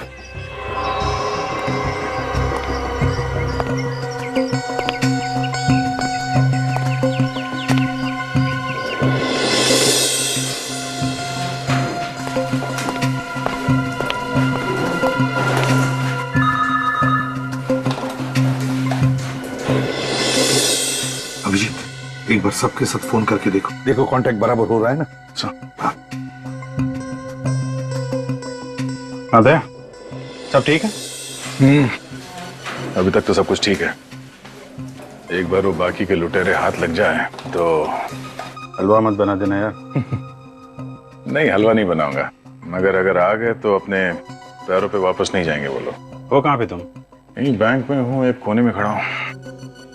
अभिजीत एक बार सबके साथ फोन करके देखो कांटेक्ट बराबर हो रहा है ना? हाँ अदय सब ठीक है? अभी तक तो सब कुछ ठीक है। एक बार वो बाकी के लुटेरे हाथ लग जाए तो हलवा मत बना देना यार। नहीं हलवा नहीं बनाऊंगा, मगर अगर आ गए तो अपने पैरों पे वापस नहीं जाएंगे वो लोग। हो कहाँ पे तुम? यहीं बैंक में हूँ, एक कोने में खड़ा हूँ।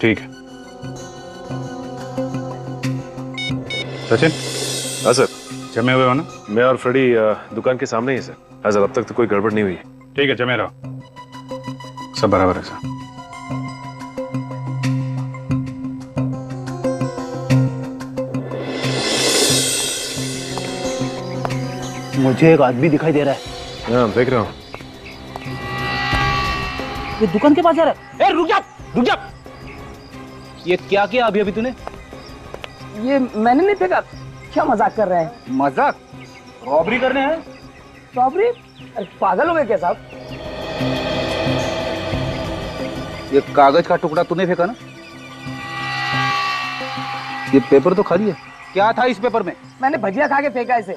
ठीक है सचिन। हाँ सर। जमे हुए हो ना? मैं और फ्रेडी दुकान के सामने ही सर। हाँ सर, अब तक तो कोई गड़बड़ नहीं हुई। ठीक है जमे रहो, सब बराबर है सर। मुझे एक आदमी दिखाई दे रहा है। हाँ देख रहा हूँ। ये दुकान के पास जा रहा है। ए रुक जा, रुक जा। ये क्या किया अभी तूने? ये मैंने नहीं फेंका। क्या मजाक कर रहे हैं? मजाक? रॉबरी करने हैं? रॉबरी? पागल हो गए क्या साहब? ये कागज का टुकड़ा तूने फेंका ना? ये पेपर तो खाली है। क्या था इस पेपर में? मैंने भजिया खा के फेंका इसे।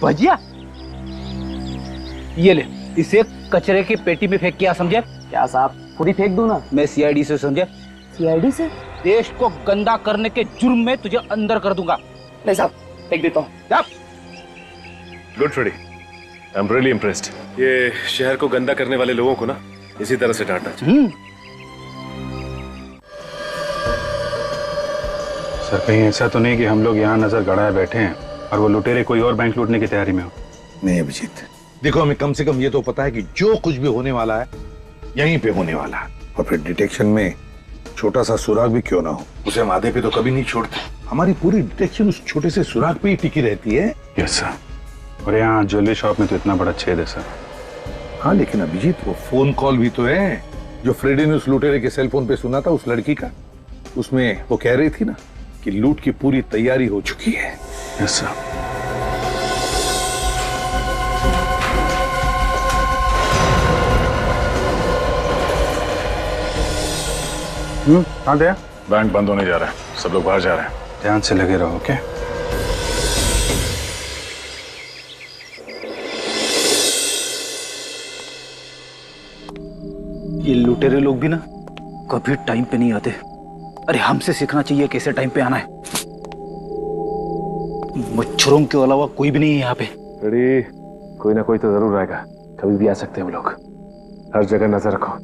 भजिया? ये ले, इसे कचरे की पेटी में फेंक के समझे? क्या साहब पूरी फेंक दूं ना? मैं सीआईडी से समझे? सीआईडी से? देश को गंदा करने के जुर्म में तुझे अंदर कर दूंगा। नहीं साहब, फेंक देता हूँ। Good Freddy, I am really impressed. ये शहर को गंदा करने वाले लोगों को ना इसी तरह से डांटना चाहिए। सर कहीं ऐसा तो नहीं कि हम लोग यहाँ नजर गड़ाए बैठे हैं और वो लुटेरे कोई और बैंक लूटने की तैयारी में हो? नहीं अभिजीत, देखो हमें कम से कम ये तो पता है कि जो कुछ भी होने वाला है यहीं पे होने वाला है, और फिर डिटेक्शन में छोटा सा सुराग भी क्यों ना हो, उसे हम आधे पे तो कभी नहीं छोड़ते। हमारी पूरी डिटेक्शन उस छोटे से सुराग पे ही टिकी रहती है। Yes sir. और यहाँ ज्वेलरी शॉप में तो इतना बड़ा छेद है सर। हाँ लेकिन अभिजीत वो फोन कॉल भी तो है जो फ्रेडी ने उस लुटेरे के सेल फोन पे सुना था उस लड़की का। उसमें वो कह रही थी ना कि लूट की पूरी तैयारी हो चुकी है। Yes sir. हाँ दया, बैंक बंद होने जा रहा है, सब लोग बाहर जा रहे हैं। ध्यान से लगे रहो। ओके ये लुटेरे लोग भी ना कभी टाइम पे नहीं आते। अरे हमसे सीखना चाहिए कैसे टाइम पे आना है। मच्छरों के अलावा कोई भी नहीं है यहाँ पे। अरे कोई ना कोई तो जरूर आएगा, कभी भी आ सकते हैं हम लोग। हर जगह नजर रखो।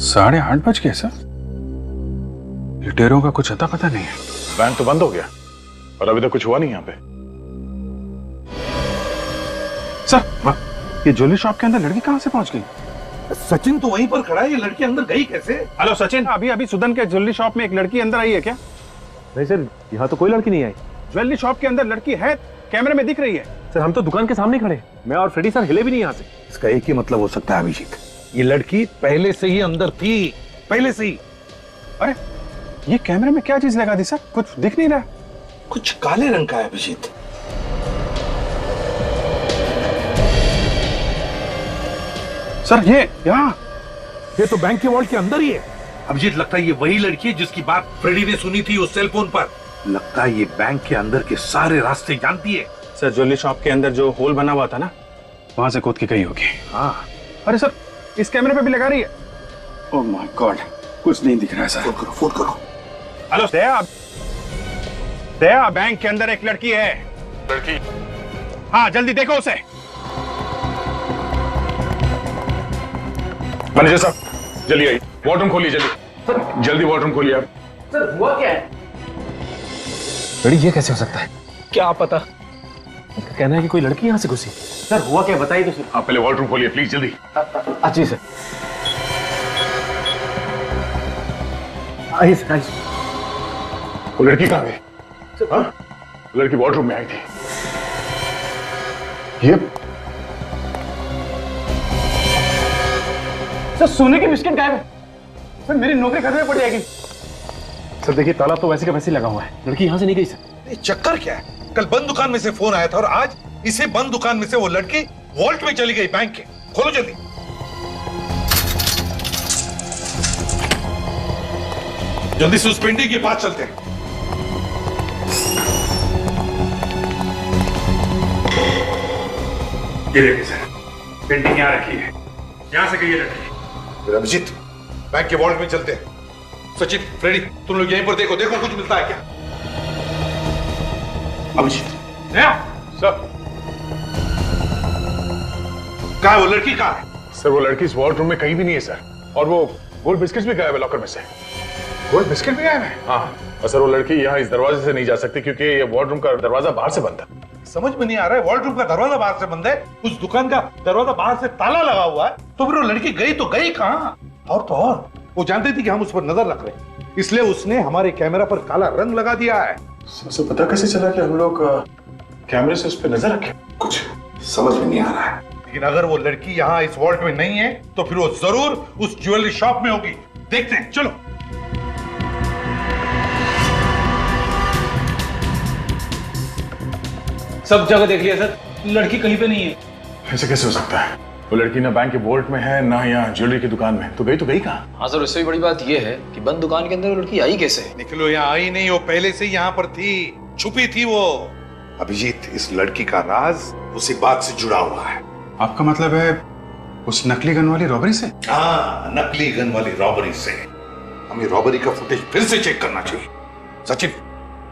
साढ़े 8 बज गए सर। लुटेरों का कुछ अता पता नहीं है। बैंक तो बंद हो गया और अभी तक कुछ हुआ नहीं यहाँ पे। सर ये ज्वेलरी शॉप के अंदर लड़की कहाँ से पहुंच गई? सचिन तो वहीं पर खड़ा है, ये लड़की अंदर गई कैसे? हेलो सचिन, अभी सुदन के ज्वेलरी शॉप में एक लड़की अंदर आई है क्या? नहीं सर, यहाँ तो कोई लड़की नहीं आई। ज्वेलरी शॉप के अंदर लड़की है, कैमरे में दिख रही है। सर हम तो दुकान के सामने खड़े, मैं और फ्रेडी सर हिले भी नहीं यहाँ से। इसका एक ही मतलब हो सकता है अभिजीत, ये लड़की पहले से ही अंदर थी, पहले से ही। अरे ये कैमरे में क्या चीज लगा दी सर? कुछ दिख नहीं रहा। कुछ काले रंग का है अभिजीत। सर ये तो बैंक के वॉल्ट के अंदर ही है। अभिजीत लगता है ये वही लड़की है जिसकी बात फ्रेडी ने सुनी थी उस सेल फोन पर। लगता है ये बैंक के अंदर के सारे रास्ते जानती है। सर ज्वेलरी शॉप के अंदर जो होल बना हुआ था ना, वहां से कूद के गई होगी। हाँ। अरे सर इस कैमरे पे भी लगा रही है। ओह माय गॉड, कुछ नहीं दिख रहा है सर। फोन करो। हेलो दया, बैंक के अंदर एक लड़की है। लड़की? हाँ जल्दी देखो उसे। मैनेजर साहब जल्दी आइए, वॉर्डरूम खोलिए जल्दी। जल्दी वॉर्डरूम खोलिए आप। सर हुआ क्या है? लड़ी ये कैसे हो सकता है? क्या पता, उनका कहना है कि कोई लड़की यहाँ से घुसी। सर हुआ क्या बताइए तो सर। आप पहले वॉर्डरूम खोलिए प्लीज जल्दी। अच्छी सर। आइए सर, आइए। वो लड़की कहाँ गई? हाँ? वो लड़की वॉर्डरूम में आई थी। ये सर सोने की बिस्किट गायब है। सर मेरी नौकरी घर में पड़ जाएगी। सर देखिए ताला तो वैसे का वैसे लगा हुआ है, लड़की यहाँ से नहीं गई सर। ये चक्कर क्या है? कल बंद दुकान में से फोन आया था और आज इसे बंद दुकान में से वो लड़की वॉल्ट में चली गई बैंक के। खोलो जल्दी। जल्दी से उस पेंटिंग के पास चलते हैं। ये देखिए सर, पेंटिंग यहाँ रखी है, यहाँ से गई है लड़की। अभिजीत बैंक के वॉल्ट में चलते हैं। सचिन, फ्रेडी, तुम लोग यहीं पर देखो कुछ मिलता है क्या? अभिजीत। सर कहाँ है वो लड़की? कहाँ है? सर वो लड़की इस वॉर्ड रूम में कहीं भी नहीं है सर, और वो गोल्ड बिस्किट्स भी गायब है लॉकर में से। गोल्ड बिस्किट भी गायब है? हाँ, और सर वो लड़की यहाँ इस दरवाजे से नहीं जा सकती क्योंकि ये वॉर्ड रूम का दरवाजा बाहर से बंद है। समझ में नहीं आ रहा है, वॉल्ट रूम का दरवाजा बाहर से बंद है, उस दुकान का दरवाजा बाहर से ताला लगा हुआ है, तो फिर वो लड़की गई तो गई कहाँ? और तो और वो जानती थी कि हम उस पर नजर रख रहे हैं, इसलिए उसने हमारे कैमरा पर काला रंग लगा दिया है। सबसे पता कैसे चला कि हम लोग कैमरे से उस पर नजर रखें? कुछ समझ में नहीं आ रहा है। लेकिन अगर वो लड़की यहाँ इस वॉल्ट में नहीं है तो फिर वो जरूर उस ज्वेलरी शॉप में होगी। देखते हैं, चलो। सब जगह देख लिया सर, लड़की कहीं पे नहीं है। ऐसे कैसे हो सकता है? वो लड़की ना बैंक के वॉल्ट में है ना यहाँ ज्वेलरी की दुकान में, तो गई कहाँ? हाँ सर, उससे भी बड़ी बात यह है कि बंद दुकान के अंदर वो लड़की आई कैसे? निकलो, यहाँ आई नहीं, वो पहले से ही यहाँ पर थी, छुपी थी वो। अभिजीत, इस लड़की का राज उसी बात से जुड़ा हुआ है। आपका मतलब है उस नकली गन वाली रॉबरी से? हाँ, नकली गन वाली रॉबरी से। हमें रॉबरी का फुटेज फिर से चेक करना चाहिए। सचिन,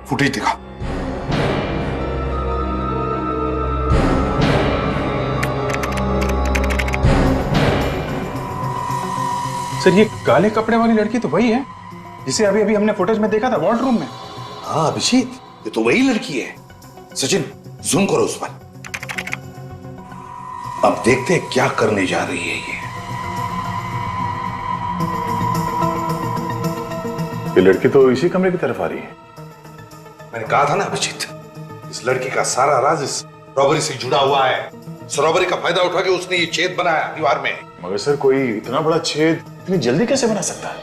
फुटेज दिखा। सर ये काले कपड़े वाली लड़की तो वही है जिसे अभी अभी हमने फुटेज में देखा था वॉल्ट रूम में। हाँ अभिजीत, ये तो वही लड़की है। सचिन, जूम करो उस पर। अब देखते हैं क्या करने जा रही है ये लड़की तो इसी कमरे की तरफ आ रही है। मैंने कहा था ना अभिजीत, इस लड़की का सारा राज इस रॉबरी से जुड़ा हुआ है। इस रॉबरी का फायदा उठा के उसने ये छेद बनाया दीवार में। मगर सर, कोई इतना बड़ा छेद इतनी जल्दी कैसे बना सकता है?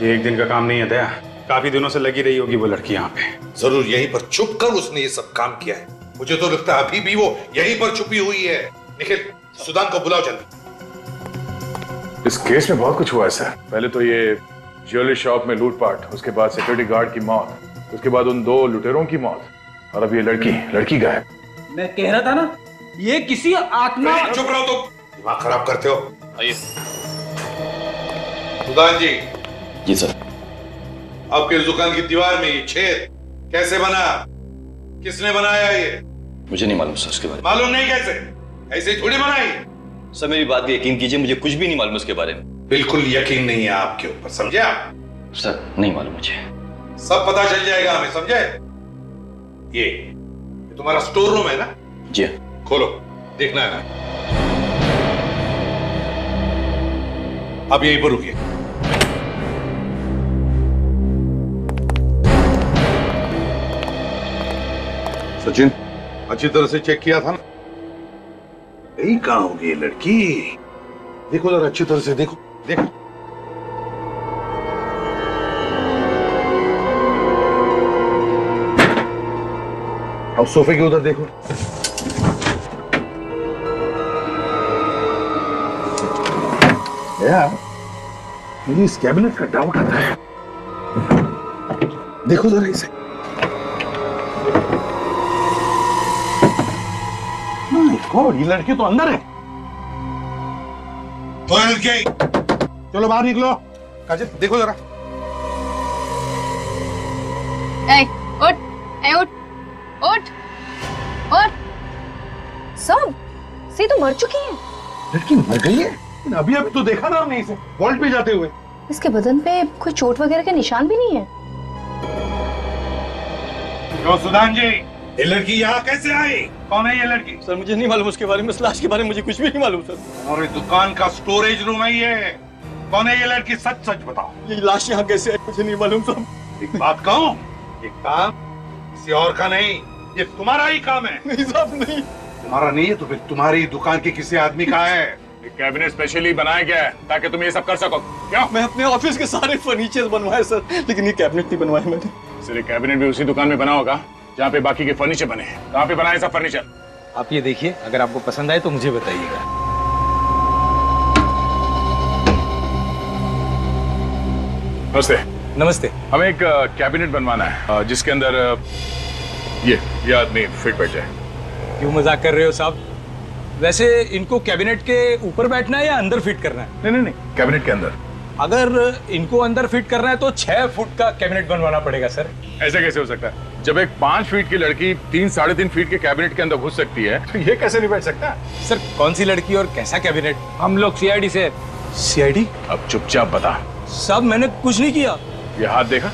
ये एक दिन का काम नहीं है दया, काफी दिनों से लगी रही होगी वो लड़की यहाँ पे। जरूर यहीं पर छुप कर उसने ये सब काम किया है। मुझे तो लगता है अभी भी वो यहीं पर छुपी हुई है। निखिल, सुदान को बुलाओ जल्दी। इस केस में बहुत कुछ हुआ है सर। पहले तो ये ज्वेलरी शॉप में लूटपाट, उसके बाद सिक्योरिटी गार्ड की मौत, उसके बाद उन 2 लुटेरों की मौत, और अब ये लड़की गायब। मैं कह रहा था ना, ये किसी आत्मा। चुप रहो तुम, दिमाग खराब करते हो। आइए सुदान जी। जी सर। आपके दुकान की दीवार में ये छेद कैसे बना? किसने बनाया ये? मुझे नहीं मालूम सर उसके बारे में। मालूम नहीं कैसे? ऐसे ही थोड़ी बनाई। सर मेरी बात पे यकीन कीजिए, मुझे कुछ भी नहीं मालूम उसके बारे में। बिल्कुल यकीन नहीं है आपके ऊपर, समझे आप? सर नहीं मालूम मुझे। सब पता चल जाएगा हमें, समझे? ये तुम्हारा स्टोर रूम है ना? जी। खोलो, देखना है ना। अब यहीं पर रुकिए। सचिन, अच्छी तरह से चेक किया था ना? यही कहां होगी ये लड़की? देखो जरा अच्छी तरह से देखो, देखो। अब सोफे के उधर देखो। यार, मुझे इस कैबिनेट का डाउट आता है। देखो जरा इसे। ये लड़की तो अंदर है। तो लड़की, चलो बाहर निकलो। काजल देखो जरा। उठ, उठ, उठ, उठ। सब सी तो मर चुकी है। लड़की मर गई है? अभी अभी तो देखा ना हमने इसे वॉल्ट पे जाते हुए। इसके बदन पे कोई चोट वगैरह के निशान भी नहीं है। तो सुदान जी, ये लड़की यहाँ कैसे आई? कौन है ये लड़की? सर मुझे नहीं मालूम उसके बारे में। इस लाश के बारे में मुझे कुछ भी नहीं मालूम सर। और दुकान का स्टोरेज रूम है ये। कौन है ये लड़की? सच सच बताओ। ये लाश यहाँ कैसे आई मुझे नहीं मालूम सर। एक बात कहूँ, ये काम किसी और का नहीं, ये तुम्हारा ही काम है। नहीं साहब नहीं। तुम्हारा नहीं है तो फिर तुम्हारी दुकान के किसी आदमी का है। कैबिनेट स्पेशली बनाया गया है ताकि तुम ये सब कर सको। क्या? मैं अपने ऑफिस के सारे फर्नीचर बनवाए सर, लेकिन ये कैबिनेट नहीं बनवाए मैंने। सर ये कैबिनेट भी उसी दुकान में बना होगा जहाँ पे बाकी के फर्नीचर बने हैं। कहाँ पे बनाए सब फर्नीचर? आप ये देखिए, अगर आपको पसंद आए तो मुझे बताइएगा। नमस्ते। नमस्ते। हमें एक कैबिनेट बनवाना है जिसके अंदर ये आदमी फिट बैठ जाए। क्यों मजाक कर रहे हो साहब? वैसे इनको कैबिनेट के ऊपर बैठना है या अंदर फिट करना है? नहीं, कैबिनेट के अंदर। अगर इनको अंदर फिट करना है तो 6 फुट का कैबिनेट बनवाना पड़ेगा सर। ऐसा कैसे हो सकता है? जब एक 5 फीट की लड़की 3-3.5 फीट के कैबिनेट के अंदर घुस सकती है तो ये कैसे नहीं बैठ सकता? सर कौन सी लड़की और कैसा कैबिनेट? हम लोग सीआईडी से। सीआईडी? अब चुपचाप बता। साहब मैंने कुछ नहीं किया। ये हाथ देखा?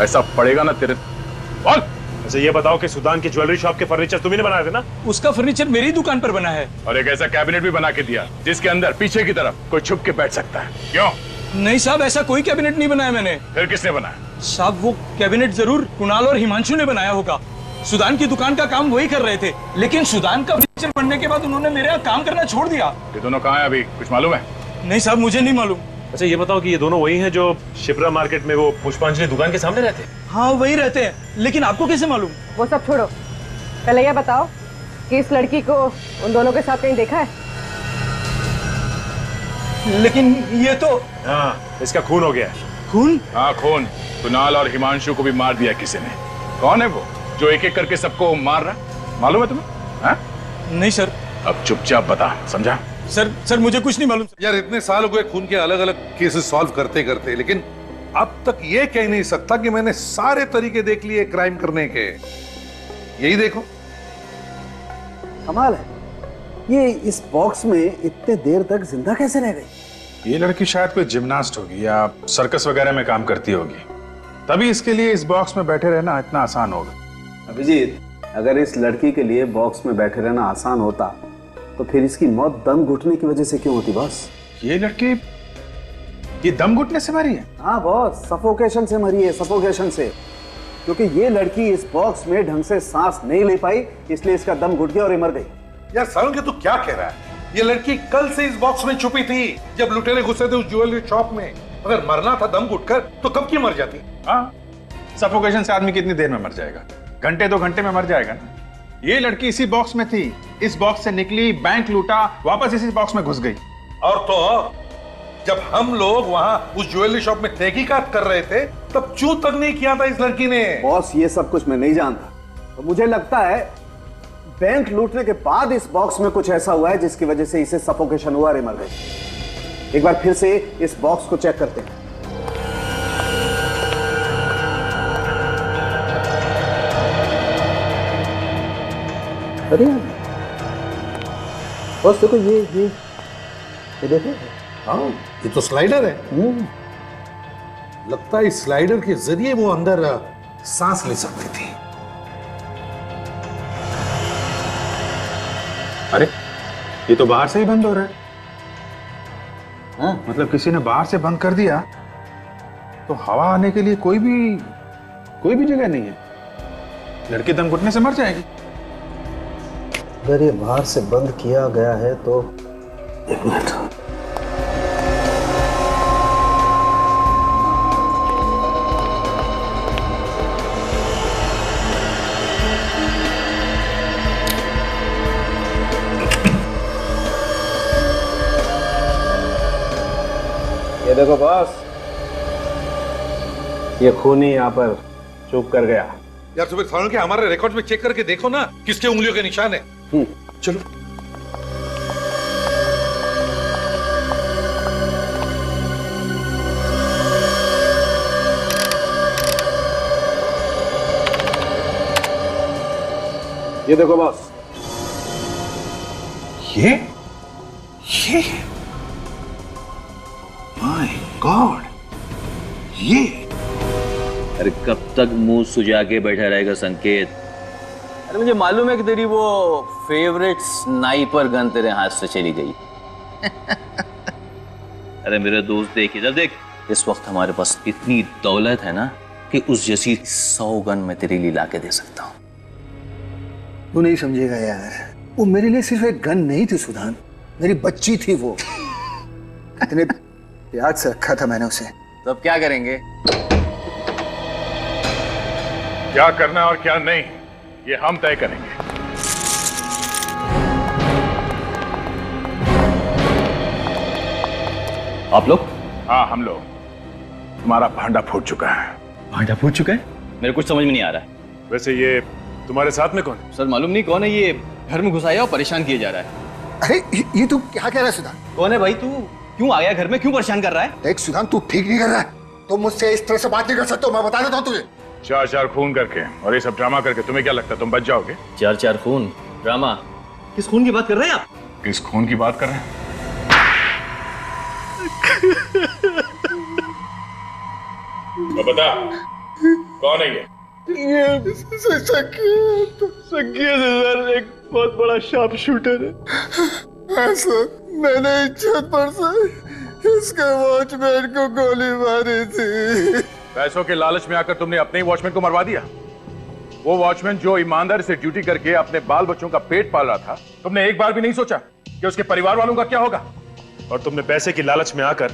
ऐसा पड़ेगा ना तेरे। बोल। अच्छा ये बताओ कि सुदान की ज्वेलरी शॉप के फर्नीचर तुम्ही ने बनाए थे ना? उसका फर्नीचर मेरी दुकान पर बना है। और एक ऐसा कैबिनेट भी बना के दिया जिसके अंदर पीछे की तरफ कोई छुप के बैठ सकता है। क्यों? नहीं साहब, ऐसा कोई कैबिनेट नहीं बनाया मैंने। फिर किसने बनाया? साहब वो कैबिनेट जरूर कुणाल और हिमांशु ने बनाया होगा। सुदान की दुकान का काम वही कर रहे थे, लेकिन सुदान का फर्नीचर बनने के बाद उन्होंने मेरे यहाँ काम करना छोड़ दिया। ये दोनों कहाँ हैं अभी? कुछ मालूम है? नहीं साहब, मुझे नहीं मालूम। अच्छा ये बताओ कि ये दोनों वही हैं जो शिप्रा मार्केट में वो पुष्पांजलि दुकान के सामने रहते हैं? हाँ वही रहते हैं, लेकिन आपको कैसे मालूम? वो सब छोड़ो, पहले ये बताओ कि इस लड़की को उन दोनों के साथ कहीं देखा है? लेकिन ये तो। हाँ, इसका खून हो गया है। खून? हाँ खून। कुणाल और हिमांशु को भी मार दिया किसी ने। कौन है वो जो एक एक करके सबको मार रहा? मालूम है तुम्हें? हाँ? नहीं सर। अब चुपचाप बता, समझा? सर मुझे कुछ नहीं मालूम। यार इतने साल हो गए खून के अलग अलग केसेस सॉल्व करते करते, लेकिन अब तक ये कह नहीं सकता कि मैंने सारे तरीके देख लिए क्राइम करने के। यही देखो। कमाल है, ये इस बॉक्स में इतने देर तक जिंदा कैसे रह गई? ये लड़की शायद कोई जिम्नास्ट होगी या सर्कस वगैरह में काम करती होगी, तभी इसके लिए इस बॉक्स में बैठे रहना इतना आसान होगा। अभिजीत, अगर इस लड़की के लिए बॉक्स में बैठे रहना आसान होता तो फिर इसकी मौत दम घुटने की वजह से क्यों होती बॉस? ये लड़की ये दम घुटने से मरी है? हाँ बॉस, सफोकेशन से मरी है, सफोकेशन से। क्योंकि ये लड़की इस बॉक्स में ढंग से सांस नहीं ले पाई, इसलिए इसका दम घुट गया और ये मर गई। यार सारंग, तू क्या कह रहा है? ये लड़की कल से इस बॉक्स में छुपी थी जब लुटेरे घुसे थे उस ज्वेलरी शॉप में। अगर मरना था दम घुटकर तो कब की मर जाती? हाँ, सफोकेशन से आदमी कितनी देर में मर जाएगा? घंटे 2 घंटे में मर जाएगा ना। ये लड़की इसी बॉक्स में थी, इस बॉक्स से निकली, बैंक लूटा, वापस इसी बॉक्स में घुस गई। और तो और, जब हम लोग वहां उस ज्वेलरी शॉप में तहकीकात कर रहे थे तब चू तक नहीं किया था इस लड़की ने। बॉस, ये सब कुछ मैं नहीं जानता, तो मुझे लगता है बैंक लूटने के बाद इस बॉक्स में कुछ ऐसा हुआ है जिसकी वजह से इसे सफोकेशन हुआ और मर गई। एक बार फिर से इस बॉक्स को चेक करते हैं। अरे बॉस देखो, ये देखो। हाँ, ये तो स्लाइडर है। लगता है इस स्लाइडर के जरिए वो अंदर सांस ले सकती थी। अरे ये तो बाहर से ही बंद हो रहा है। हाँ, मतलब किसी ने बाहर से बंद कर दिया तो हवा आने के लिए कोई भी जगह नहीं है। लड़की दम घुटने से मर जाएगी। अगर ये बाहर से बंद किया गया है तो एक मिनट, ये देखो बॉस, ये खून ही यहाँ पर चुप कर गया। यार सुबह सारंग के हमारे रिकॉर्ड में चेक करके देखो ना किसके उंगलियों के निशान है। चलो। ये देखो बॉस, ये माय गॉड, ये अरे कब तक मुंह सुजा के बैठा रहेगा संकेत? अरे मुझे मालूम है कि तेरी वो फेवरेट स्नाइपर गन तेरे हाथ से चली गई। अरे मेरे दोस्त देख इधर देख, इस वक्त हमारे पास इतनी दौलत है ना कि उस जैसी 100 गन मैं तेरे लिए लाके दे सकता हूँ। तू नहीं समझेगा यार, वो मेरे लिए सिर्फ एक गन नहीं थी सुधान, मेरी बच्ची थी वो। इतने प्यार से रखा था मैंने उसे। तो अब क्या करेंगे? क्या करना और क्या नहीं ये हम तय करेंगे। आप लोग? हाँ हम लोग। तुम्हारा भांडा फूट चुका है। भांडा फूट चुका है? मेरे कुछ समझ में नहीं आ रहा है। वैसे ये तुम्हारे साथ में कौन है? सर मालूम नहीं कौन है, ये घर में घुसाया और परेशान किया जा रहा है। अरे ये तू क्या कह रहा है सुधान? कौन है भाई तू? क्यों आ गया घर में? क्यों परेशान कर रहा है? देख सुधान, तू ठीक नहीं कर रहा है। तुम मुझसे इस तरह से बात नहीं कर सकते, मैं बता देता हूँ तुझे। 4 खून करके और ये सब ड्रामा करके तुम्हें क्या लगता है तुम बच जाओगे? 4 खून? ड्रामा? किस खून की बात कर रहे हैं आप? किस खून की बात कर रहे हैं? तो बता कौन है ये? संकेत सर, एक बहुत बड़ा शार्प शूटर है। सर, मैंने इज्जत पर से इसके वॉचमैन को गोली मारी थी। पैसों के लालच में आकर तुमने अपने ही वॉचमैन को मरवा दिया। वो वॉचमैन जो ईमानदारी से ड्यूटी करके अपने बाल बच्चों का पेट पाल रहा था, तुमने एक बार भी नहीं सोचा कि उसके परिवार वालों का क्या होगा? और तुमने पैसे की लालच में आकर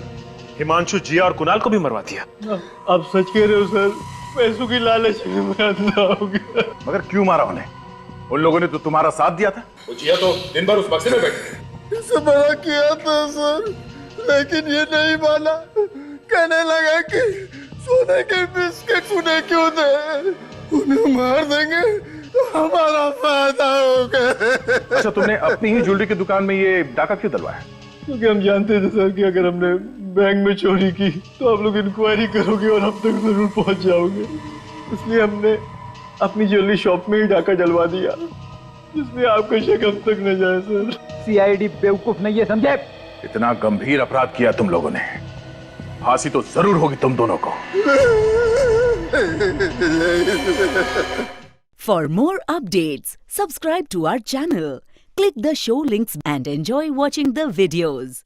हिमांशु, जिया और कुणाल को भी मरवा दिया। आप सच कह रहे हो सर, पैसों की लालच में मैं अंधा हो गया। मगर क्यों मारा उन्हें? उन लोगों ने तो तुम्हारा साथ दिया था। वो जिया तो दिन भर उस बक्से में बैठी। इसे बड़ा किया था सर, लेकिन ये नहीं माना। कहने लगा कि सोने के बिस्किट उन्हें क्यों दे, उन्हें मार देंगे तो हमारा फायदा होगा। अच्छा, तुमने अपनी ही ज्वेलरी की दुकान में ये डाका क्यों डलवाया? क्योंकि हम जानते थे सर कि अगर हमने बैंक में चोरी की तो आप लोग इंक्वायरी करोगे और हम तक जरूर पहुंच जाओगे, इसलिए हमने अपनी ज्वेलरी शॉप में ही डाका डलवा दिया, जिसमें आपका शक हम तक न जाए सर। सीआईडी बेवकूफ नहीं है, समझे? इतना गंभीर अपराध किया तुम लोगों ने, फांसी तो जरूर होगी तुम दोनों को। For more updates, subscribe to our channel, Click the show links and enjoy watching the videos.